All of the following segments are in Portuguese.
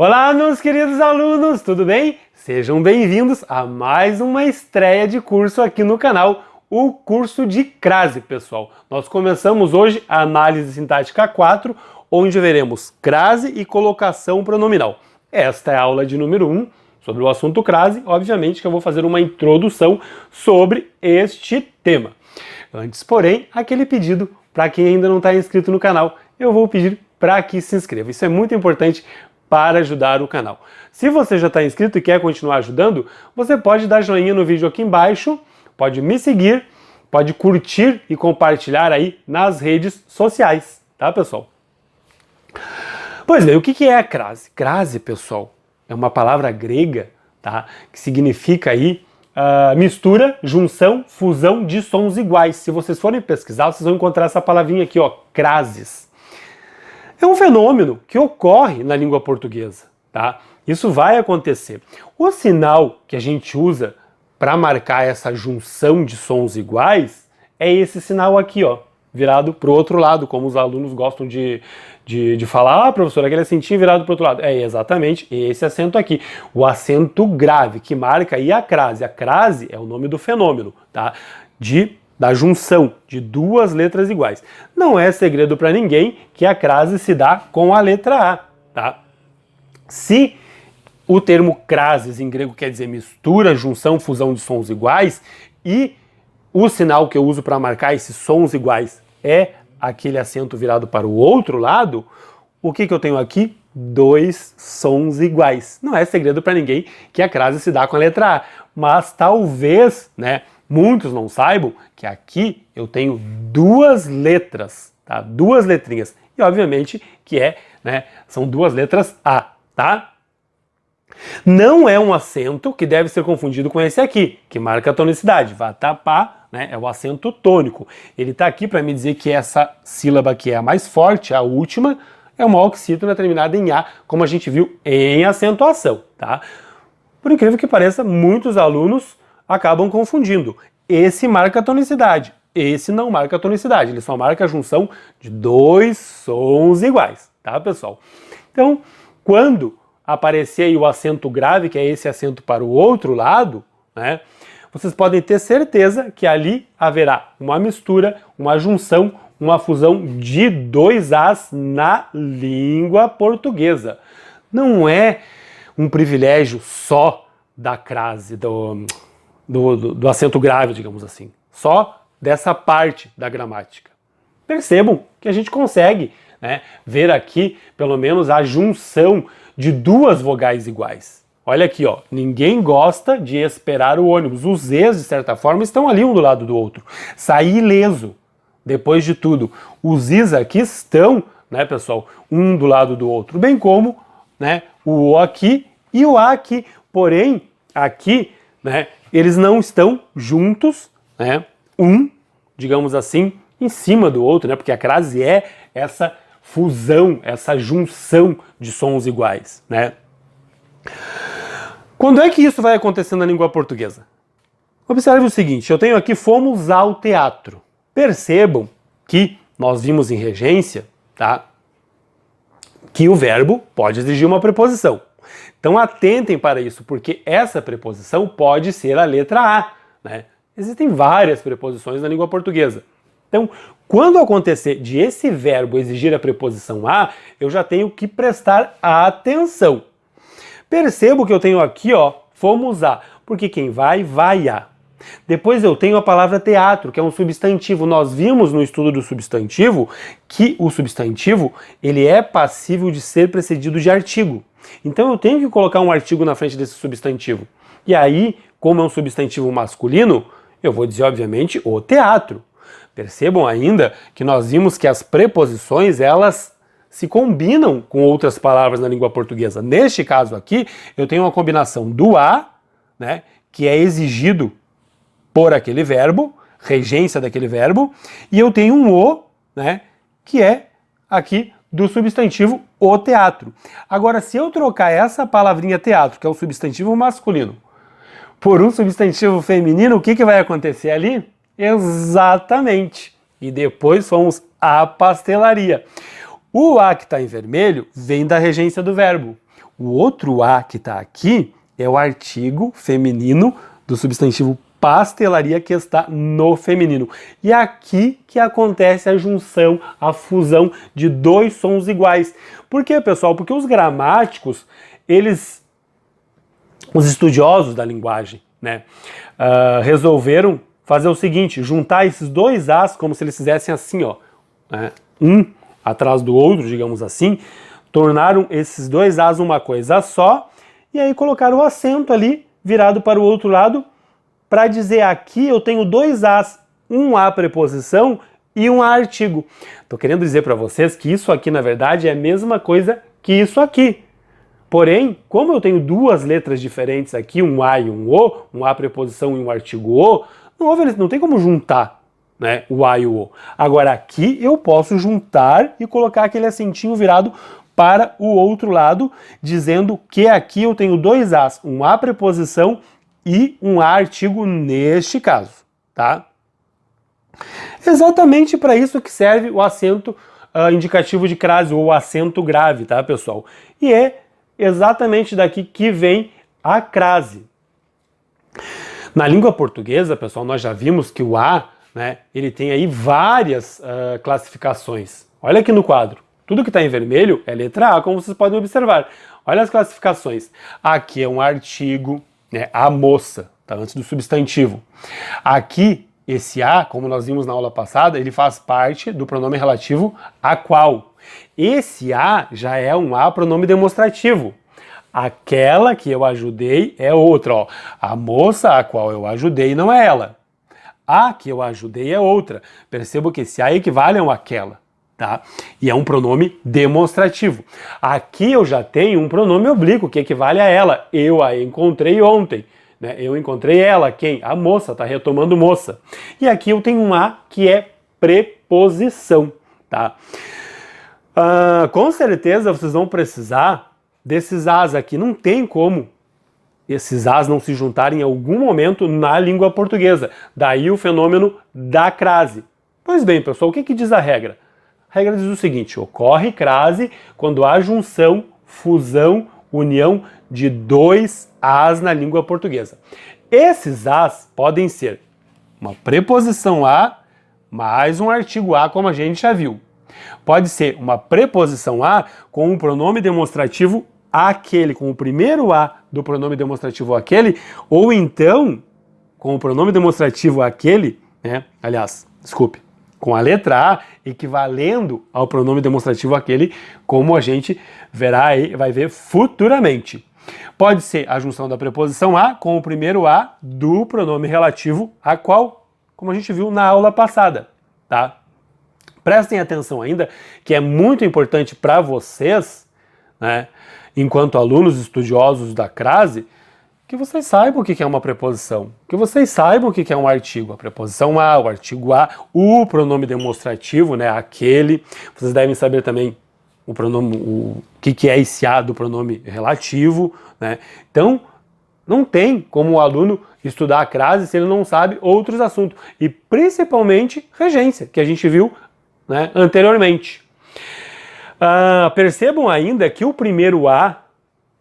Olá, meus queridos alunos, tudo bem? Sejam bem-vindos a mais uma estreia de curso aqui no canal, o curso de crase, pessoal. Nós começamos hoje a análise sintática 4, onde veremos crase e colocação pronominal. Esta é a aula de número 1 sobre o assunto crase. Obviamente que eu vou fazer uma introdução sobre este tema. Antes, porém, aquele pedido para quem ainda não está inscrito no canal, eu vou pedir para que se inscreva. Isso é muito importante para ajudar o canal. Se você já está inscrito e quer continuar ajudando, você pode dar joinha no vídeo aqui embaixo, pode me seguir, pode curtir e compartilhar aí nas redes sociais, tá, pessoal? Pois bem, o que é a crase? Crase, pessoal, é uma palavra grega, tá, que significa aí mistura, junção, fusão de sons iguais. Se vocês forem pesquisar, vocês vão encontrar essa palavrinha aqui, ó, crases. É um fenômeno que ocorre na língua portuguesa, tá? Isso vai acontecer. O sinal que a gente usa para marcar essa junção de sons iguais é esse sinal aqui, ó, virado para o outro lado, como os alunos gostam de falar, professor, aquele acentinho virado para o outro lado. É exatamente esse acento aqui, o acento grave, que marca aí a crase. A crase é o nome do fenômeno, tá? Da junção de duas letras iguais. Não é segredo para ninguém que a crase se dá com a letra A, tá? Se o termo crases em grego quer dizer mistura, junção, fusão de sons iguais, e o sinal que eu uso para marcar esses sons iguais é aquele acento virado para o outro lado, o que eu tenho aqui? Dois sons iguais. Não é segredo para ninguém que a crase se dá com a letra A, mas talvez, né, muitos não saibam que aqui eu tenho duas letras, tá? Duas letrinhas. E obviamente que são duas letras A, tá? Não é um acento que deve ser confundido com esse aqui, que marca a tonicidade. Vatapá, né, é o acento tônico. Ele está aqui para me dizer que essa sílaba que é a mais forte, a última, é uma oxítona terminada em A, como a gente viu em acentuação, tá? Por incrível que pareça, muitos alunos acabam confundindo. Esse marca a tonicidade, esse não marca a tonicidade, ele só marca a junção de dois sons iguais, tá, pessoal? Então, quando aparecer aí o acento grave, que é esse acento para o outro lado, né, vocês podem ter certeza que ali haverá uma mistura, uma junção, uma fusão de dois As na língua portuguesa. Não é um privilégio só da crase, do acento grave, digamos assim, só dessa parte da gramática. Percebam que a gente consegue, né, ver aqui, pelo menos, a junção de duas vogais iguais. Olha aqui, ó, ninguém gosta de esperar o ônibus. Os Zs, de certa forma, estão ali um do lado do outro. Sair ileso, depois de tudo. Os Is aqui estão, né, pessoal, um do lado do outro, bem como, né, o O aqui e o A aqui. Porém, aqui, né, eles não estão juntos, né, digamos assim, em cima do outro, né, porque a crase é essa fusão, essa junção de sons iguais, né? Quando é que isso vai acontecer na língua portuguesa? Observe o seguinte, eu tenho aqui fomos ao teatro. Percebam que nós vimos em regência, tá, que o verbo pode exigir uma preposição. Então atentem para isso, porque essa preposição pode ser a letra A, né? Existem várias preposições na língua portuguesa. Então, quando acontecer de esse verbo exigir a preposição a, eu já tenho que prestar atenção. Percebo que eu tenho aqui, ó, fomos a, porque quem vai, vai a. Depois eu tenho a palavra teatro, que é um substantivo. Nós vimos no estudo do substantivo que o substantivo, ele é passível de ser precedido de artigo. Então eu tenho que colocar um artigo na frente desse substantivo. E aí, como é um substantivo masculino, eu vou dizer, obviamente, o teatro. Percebam ainda que nós vimos que as preposições, elas se combinam com outras palavras na língua portuguesa. Neste caso aqui, eu tenho uma combinação do a, né, que é exigido por aquele verbo, regência daquele verbo, e eu tenho um o, né, que é aqui do substantivo o teatro. Agora, se eu trocar essa palavrinha teatro, que é um substantivo masculino, por um substantivo feminino, o que vai acontecer ali? Exatamente. E depois fomos à pastelaria. O A que está em vermelho vem da regência do verbo. O outro A que está aqui é o artigo feminino do substantivo pastelaria que está no feminino. E é aqui que acontece a junção, a fusão de dois sons iguais. Por quê, pessoal? Porque os gramáticos, os estudiosos da linguagem, né, resolveram fazer o seguinte, juntar esses dois As como se eles fizessem assim, ó, né, um atrás do outro, digamos assim, tornaram esses dois As uma coisa só, e aí colocaram o acento ali, virado para o outro lado, para dizer aqui eu tenho dois As, um A preposição e um A artigo. Estou querendo dizer para vocês que isso aqui, na verdade, é a mesma coisa que isso aqui. Porém, como eu tenho duas letras diferentes aqui, um A e um O, um A preposição e um artigo O, não tem como juntar, né, o A e o O. Agora aqui eu posso juntar e colocar aquele acentinho virado para o outro lado, dizendo que aqui eu tenho dois As, um A preposição e um A artigo neste caso, tá? Exatamente para isso que serve o acento indicativo de crase ou acento grave, tá, pessoal? E é exatamente daqui que vem a crase. Na língua portuguesa, pessoal, nós já vimos que o A, né, ele tem aí várias classificações. Olha aqui no quadro. Tudo que está em vermelho é letra A, como vocês podem observar. Olha as classificações. Aqui é um artigo, né, a moça, tá antes do substantivo. Aqui, esse A, como nós vimos na aula passada, ele faz parte do pronome relativo a qual. Esse A já é um A pronome demonstrativo. Aquela que eu ajudei é outra, ó. A moça a qual eu ajudei não é ela. A que eu ajudei é outra. Perceba que esse A equivale a um aquela, tá? E é um pronome demonstrativo. Aqui eu já tenho um pronome oblíquo que equivale a ela. Eu a encontrei ontem, né? Eu encontrei ela, quem? A moça, tá retomando moça. E aqui eu tenho um A que é preposição, tá? Com certeza vocês vão precisar desses As aqui. Não tem como esses As não se juntarem em algum momento na língua portuguesa. Daí o fenômeno da crase. Pois bem, pessoal, o que diz a regra? A regra diz o seguinte: ocorre crase quando há junção, fusão, união de dois As na língua portuguesa. Esses As podem ser uma preposição A mais um artigo A, como a gente já viu. Pode ser uma preposição A com um pronome demonstrativo aquele, com o primeiro A do pronome demonstrativo aquele, ou então com o pronome demonstrativo aquele, né? Aliás, desculpe, com a letra A equivalendo ao pronome demonstrativo aquele, como a gente verá aí, vai ver futuramente. Pode ser a junção da preposição A com o primeiro A do pronome relativo a qual, como a gente viu na aula passada, tá? Prestem atenção ainda que é muito importante para vocês, né, enquanto alunos estudiosos da crase, que vocês saibam o que é uma preposição, que vocês saibam o que é um artigo, a preposição A, o artigo A, o pronome demonstrativo, né, aquele. Vocês devem saber também o pronome, o que é esse A do pronome relativo, né? Então, não tem como o aluno estudar a crase se ele não sabe outros assuntos, e principalmente regência, que a gente viu, né, anteriormente. Percebam ainda que o primeiro A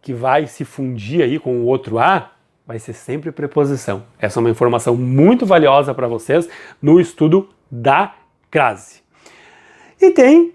que vai se fundir aí com o outro A vai ser sempre preposição. Essa é uma informação muito valiosa para vocês no estudo da crase. E tem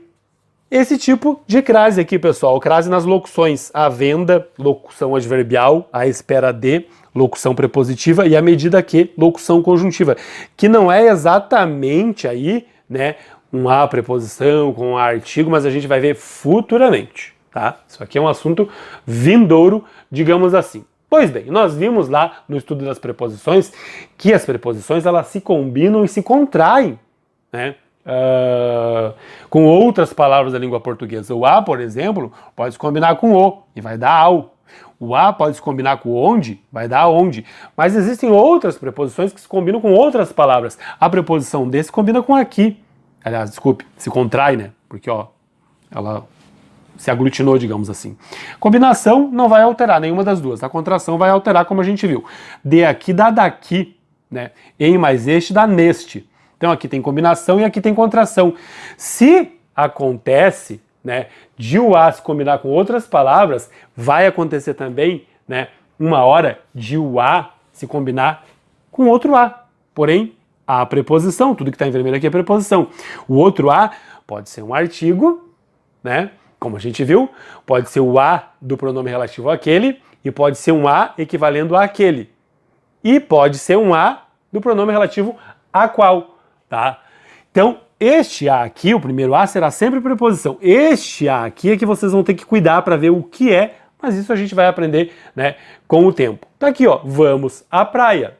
esse tipo de crase aqui, pessoal. Crase nas locuções. A venda, locução adverbial, a espera de, locução prepositiva, e a medida que, locução conjuntiva. Que não é exatamente aí, né, um A preposição com um A artigo, mas a gente vai ver futuramente, tá? Isso aqui é um assunto vindouro, digamos assim. Pois bem, nós vimos lá no estudo das preposições que as preposições elas se combinam e se contraem, né, com outras palavras da língua portuguesa. O A, por exemplo, pode se combinar com o e vai dar ao. O A pode se combinar com onde, vai dar onde. Mas existem outras preposições que se combinam com outras palavras. A preposição de se combina com aqui. Aliás, desculpe, se contrai, né? Porque, ó, ela se aglutinou, digamos assim. Combinação não vai alterar nenhuma das duas. A contração vai alterar, como a gente viu. De aqui dá daqui, né? Em mais este dá neste. Então aqui tem combinação e aqui tem contração. Se acontece, né, de o A se combinar com outras palavras, vai acontecer também, né, uma hora de o A se combinar com outro A. Porém, a preposição, tudo que está em vermelho aqui é preposição. O outro A pode ser um artigo, né, como a gente viu, pode ser o A do pronome relativo àquele e pode ser um A equivalendo àquele. E pode ser um A do pronome relativo a qual, tá? Então, este A aqui, o primeiro A, será sempre preposição. Este A aqui é que vocês vão ter que cuidar para ver o que é, mas isso a gente vai aprender, né, com o tempo. Tá aqui, ó, vamos à praia.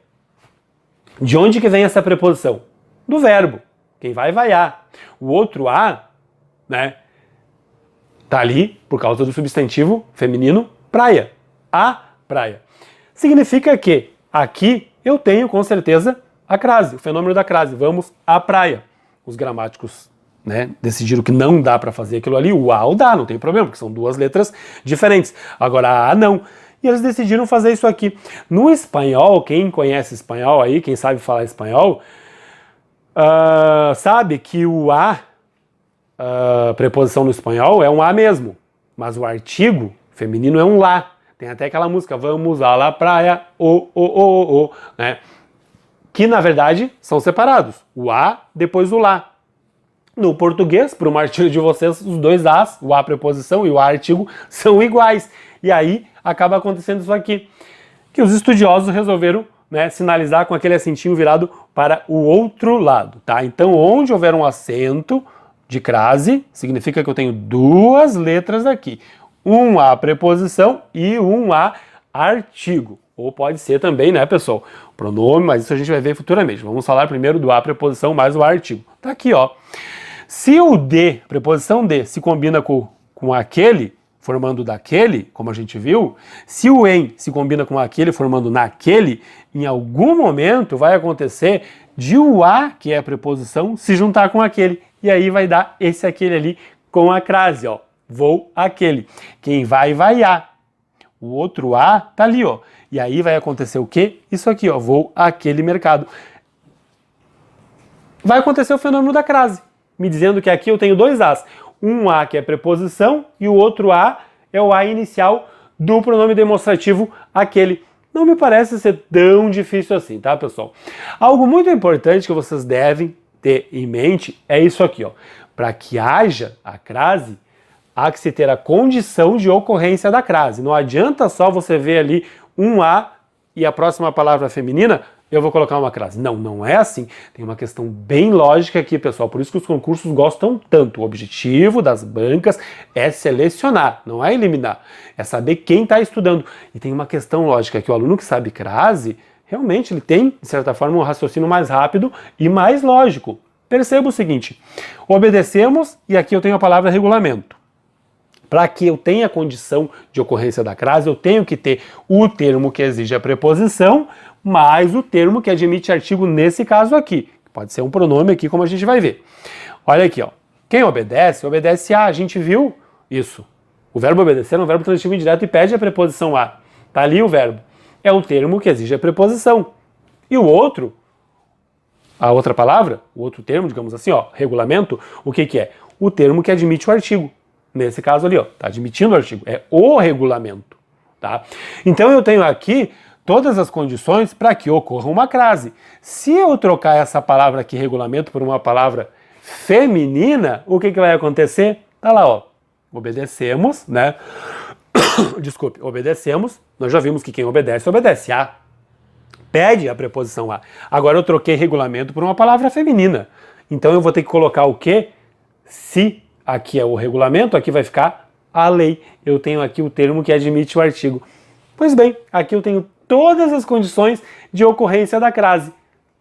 De onde que vem essa preposição? Do verbo. Quem vai a. O outro A, né, tá ali por causa do substantivo feminino praia. A praia. Significa que aqui eu tenho com certeza a crase, o fenômeno da crase. Vamos à praia. Os gramáticos, né, decidiram que não dá para fazer aquilo ali. O A ou dá, não tem problema, porque são duas letras diferentes. Agora a A não. E eles decidiram fazer isso aqui. No espanhol, quem conhece espanhol aí, quem sabe falar espanhol, sabe que o A, preposição no espanhol, é um A mesmo. Mas o artigo feminino é um lá. Tem até aquela música, vamos à la praia, né? Que na verdade são separados. O A, depois o lá. No português, para o martírio de vocês, os dois As, o A preposição e o A artigo, são iguais. E aí acaba acontecendo isso aqui, que os estudiosos resolveram, né, sinalizar com aquele acentinho virado para o outro lado, tá? Então, onde houver um acento de crase, significa que eu tenho duas letras aqui. Um A preposição e um A artigo. Ou pode ser também, né, pessoal, pronome, mas isso a gente vai ver futuramente. Vamos falar primeiro do A preposição mais o artigo. Tá aqui, ó. Se o D, preposição D, se combina com aquele, formando daquele, como a gente viu, se o em se combina com aquele, formando naquele, em algum momento vai acontecer de o A, que é a preposição, se juntar com aquele. E aí vai dar esse aquele ali com a crase, ó. Vou aquele. Quem vai a. O outro A tá ali, ó. E aí vai acontecer o quê? Isso aqui, ó. Vou àquele mercado. Vai acontecer o fenômeno da crase, me dizendo que aqui eu tenho dois As. Um A que é preposição e o outro A é o A inicial do pronome demonstrativo aquele. Não me parece ser tão difícil assim, tá, pessoal? Algo muito importante que vocês devem ter em mente é isso aqui, ó. Para que haja a crase, há que se ter a condição de ocorrência da crase. Não adianta só você ver ali um A e a próxima palavra feminina, eu vou colocar uma crase. Não, não é assim. Tem uma questão bem lógica aqui, pessoal. Por isso que os concursos gostam tanto. O objetivo das bancas é selecionar, não é eliminar. É saber quem está estudando. E tem uma questão lógica que o aluno que sabe crase, realmente ele tem, de certa forma, um raciocínio mais rápido e mais lógico. Perceba o seguinte, obedecemos e aqui eu tenho a palavra regulamento. Para que eu tenha condição de ocorrência da crase, eu tenho que ter o termo que exige a preposição, mais o termo que admite artigo nesse caso aqui. Pode ser um pronome aqui, como a gente vai ver. Olha aqui, ó. Quem obedece, obedece a. A gente viu isso. O verbo obedecer é um verbo transitivo indireto e pede a preposição a. Tá ali o verbo. É um termo que exige a preposição. E o outro, a outra palavra, o outro termo, digamos assim, ó, regulamento, o que que é? O termo que admite o artigo. Nesse caso ali, ó, tá admitindo o artigo. É o regulamento, tá? Então eu tenho aqui todas as condições para que ocorra uma crase. Se eu trocar essa palavra aqui, regulamento, por uma palavra feminina, o que que vai acontecer? Tá lá, ó, obedecemos, né? Desculpe, obedecemos, nós já vimos que quem obedece, obedece a. Pede a preposição a. Agora eu troquei regulamento por uma palavra feminina. Então eu vou ter que colocar o quê? Se aqui é o regulamento, aqui vai ficar a lei. Eu tenho aqui o termo que admite o artigo. Pois bem, aqui eu tenho todas as condições de ocorrência da crase.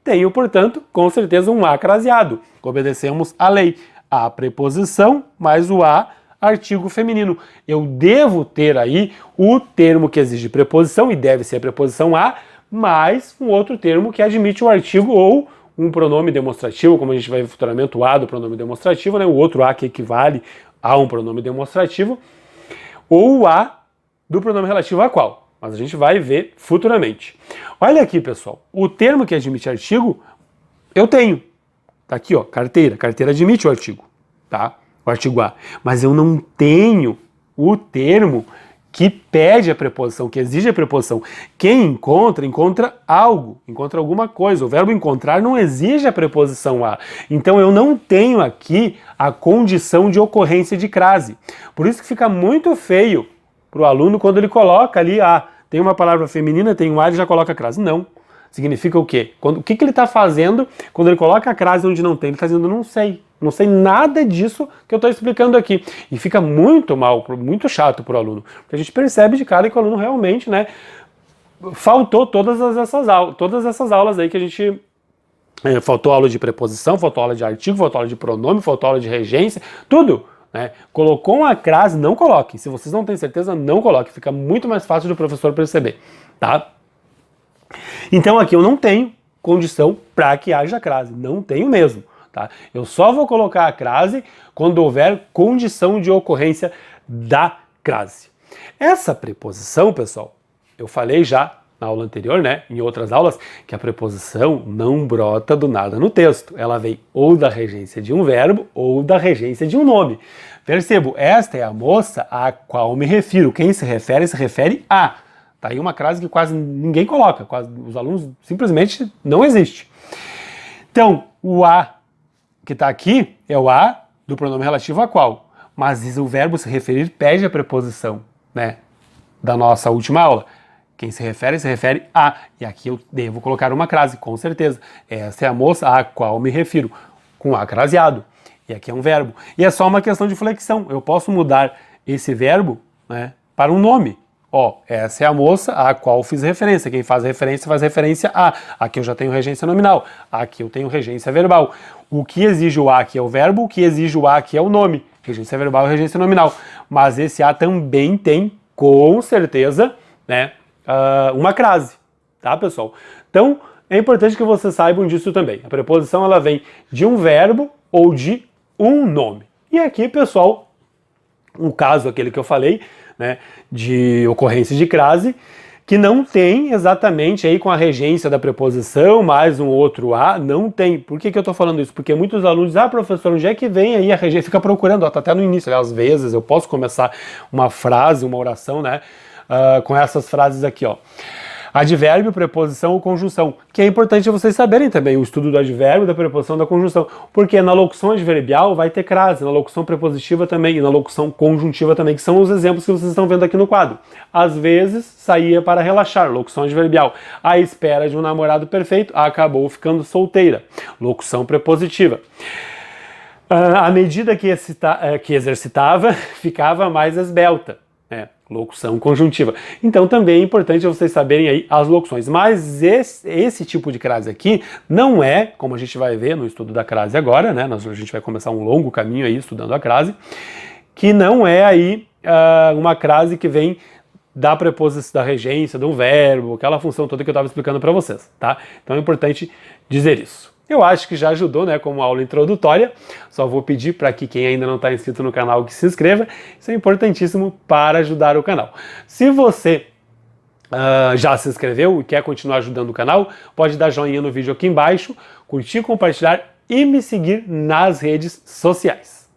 Tenho, portanto, com certeza um A craseado. Obedecemos a lei. A preposição mais o A, artigo feminino. Eu devo ter aí o termo que exige preposição, e deve ser a preposição a, mais um outro termo que admite o artigo ou um pronome demonstrativo, como a gente vai ver futuramente o A do pronome demonstrativo, né? O outro A que equivale a um pronome demonstrativo, ou o A do pronome relativo a qual. Mas a gente vai ver futuramente. Olha aqui, pessoal, o termo que admite artigo, eu tenho. Tá aqui, ó, carteira. Carteira admite o artigo, tá? o artigo A, mas eu não tenho o termo que pede a preposição, que exige a preposição. Quem encontra, encontra algo, encontra alguma coisa. O verbo encontrar não exige a preposição a. Então eu não tenho aqui a condição de ocorrência de crase. Por isso que fica muito feio para o aluno quando ele coloca ali, tem uma palavra feminina, tem um a, ele já coloca crase. Não. Significa o quê? O que ele está fazendo quando ele coloca a crase onde não tem? Ele está dizendo, não sei. Não sei nada disso que eu estou explicando aqui. E fica muito mal, muito chato para o aluno. Porque a gente percebe de cara que o aluno realmente, né, faltou todas essas aulas aí que a gente... faltou aula de preposição, faltou aula de artigo, faltou aula de pronome, faltou aula de regência, tudo. Né? Colocou uma crase, não coloque. Se vocês não têm certeza, não coloque. Fica muito mais fácil do professor perceber. Tá? Então aqui eu não tenho condição para que haja crase. Não tenho mesmo. Tá? Eu só vou colocar a crase quando houver condição de ocorrência da crase. Essa preposição, pessoal, eu falei já na aula anterior, né, em outras aulas, que a preposição não brota do nada no texto. Ela vem ou da regência de um verbo ou da regência de um nome. Percebo, esta é a moça a qual me refiro. Quem se refere a. Tá aí uma crase que quase ninguém coloca, quase os alunos simplesmente não existe. Então, o a que está aqui é o a do pronome relativo a qual, mas o verbo se referir pede a preposição, né, da nossa última aula. Quem se refere a, e aqui eu devo colocar uma crase, com certeza. Essa é a moça a qual me refiro, com a craseado. E aqui é um verbo. E é só uma questão de flexão. Eu posso mudar esse verbo, né, para um nome. Essa é a moça a qual fiz referência. Quem faz referência a. Aqui eu já tenho regência nominal. Aqui eu tenho regência verbal. O que exige o a aqui é o verbo, o que exige o a aqui é o nome. Regência verbal e regência nominal. Mas esse a também tem, com certeza, né, uma crase. Tá, pessoal? Então, é importante que vocês saibam disso também. A preposição ela vem de um verbo ou de um nome. E aqui, pessoal, o caso aquele que eu falei, né, de ocorrência de crase, que não tem exatamente aí com a regência da preposição, mais um outro a, não tem. Por que eu estou falando isso? Porque muitos alunos dizem, professor, onde é que vem aí a regência? Fica procurando, tá até no início, às vezes eu posso começar uma frase, uma oração, né, com essas frases aqui, Advérbio, preposição ou conjunção, que é importante vocês saberem também o estudo do advérbio, da preposição, da conjunção, porque na locução adverbial vai ter crase, na locução prepositiva também e na locução conjuntiva também, que são os exemplos que vocês estão vendo aqui no quadro. Às vezes saía para relaxar, locução adverbial. À espera de um namorado perfeito, acabou ficando solteira, locução prepositiva. À medida que exercitava, ficava mais esbelta. Locução conjuntiva. Então também é importante vocês saberem aí as locuções. Mas esse tipo de crase aqui não é, como a gente vai ver no estudo da crase agora, né? A gente vai começar um longo caminho aí estudando a crase, que não é aí uma crase que vem da preposição, da regência, do verbo, aquela função toda que eu estava explicando para vocês, tá? Então é importante dizer isso. Eu acho que já ajudou, né, como aula introdutória. Só vou pedir para que quem ainda não está inscrito no canal que se inscreva. Isso é importantíssimo para ajudar o canal. Se você já se inscreveu e quer continuar ajudando o canal, pode dar joinha no vídeo aqui embaixo, curtir, compartilhar e me seguir nas redes sociais.